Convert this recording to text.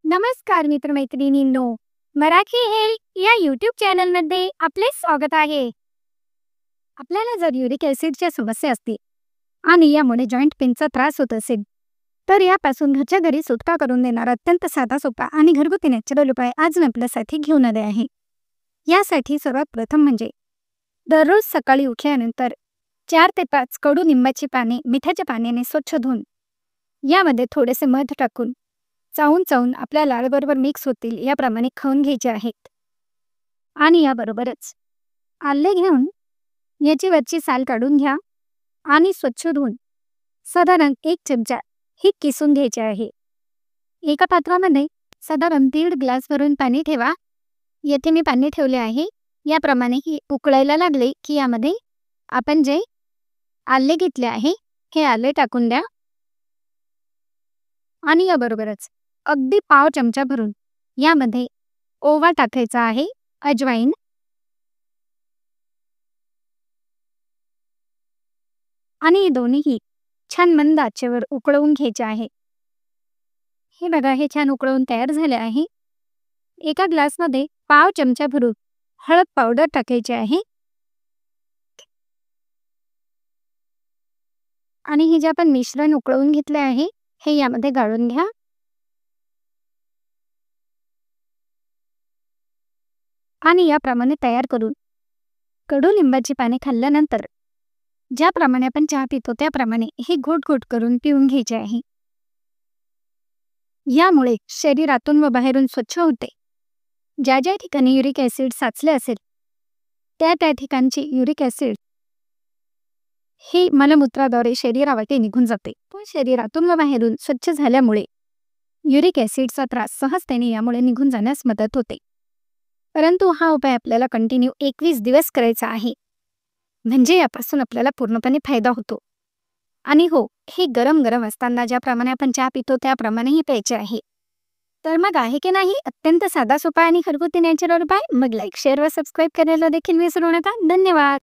नमस्कार मित्रमैत्रिणींनो, मराठी हेल्थ या यूट्यूब चॅनलमध्ये आपले स्वागत आहे. आपल्याला जर युरिक ॲसिडच्या समस्या असतील आणि यामुळे जॉईंट पेनचा त्रास होत असेल, तर यापासून घरच्या घरी सुटका करून देणारा अत्यंत साधा सोपा आणि घरगुती नॅचरल उपाय आज मी आपल्यासाठी घेऊन आले आहे. यासाठी सर्वात प्रथम म्हणजे दररोज सकाळी उठल्यानंतर 4 ते 5 कडू निंबाची पाने मिठाच्या पाण्याने स्वच्छ धुवून यामध्ये थोडेसे मध टाकून चावून चावून आपल्या लाळबरोबर मिक्स होतील याप्रमाणे खाऊन घ्यायचे आहेत. आणि याबरोबरच आले घेऊन याची वरची साल काढून घ्या आणि स्वच्छ धुवून साधारण 1 चमचा हे किसून घ्यायचे आहे. एका पात्रामध्ये साधारण 1.5 ग्लास भरून पाणी ठेवा. येथे मी पाणी ठेवले आहे. याप्रमाणे ही उकळायला लागले की यामध्ये आपण जे आले घेतले आहे हे आले टाकून द्या. आणि याबरोबरच अगदी पाव चमचा भरून यामध्ये ओवा टाकायचा आहे, अजवाईन आणि हे दोन्हीही छान मंद आचेवर उकळवून घ्यायचे आहे. हे बघा, हे छान उकळवून तयार झाले आहे. एका ग्लासमध्ये पाव चमचा भरून हळद पावडर टाकायची आहे आणि हे जे आपण मिश्रण उकळवून घेतले आहे हे यामध्ये गाळून घ्या. आणि याप्रमाणे तयार करून कडुलिंबाची पाने खाल्ल्यानंतर ज्याप्रमाणे आपण चहा पितो त्याप्रमाणे हे घोट घोट करून पिऊन घ्यायचे आहे. यामुळे शरीरातून व बाहेरून स्वच्छ होते. ज्या ज्या ठिकाणी युरिक ॲसिड साचले असेल त्या ठिकाणची युरिक ॲसिड हे मलमूत्राद्वारे शरीरावाटे निघून जाते. पण शरीरातून व बाहेरून स्वच्छ झाल्यामुळे युरिक ॲसिडचा त्रास सहजतेने यामुळे निघून जाण्यास मदत होते. परंतु हा उपाय आपल्याला कंटिन्यू 21 दिवस करायचा आहे, म्हणजे यापासून आपल्याला पूर्णपणे फायदा होतो. आणि हो, हे गरम गरम असताना ज्याप्रमाणे आपण चहा पितो त्याप्रमाणेही प्यायचे आहे. तर मग आहे की नाही अत्यंत साधा सोपा आणि घरगुती नॅचरल उपाय? मग लाईक, शेअर व सबस्क्राईब करायला देखील विसरू नका. धन्यवाद.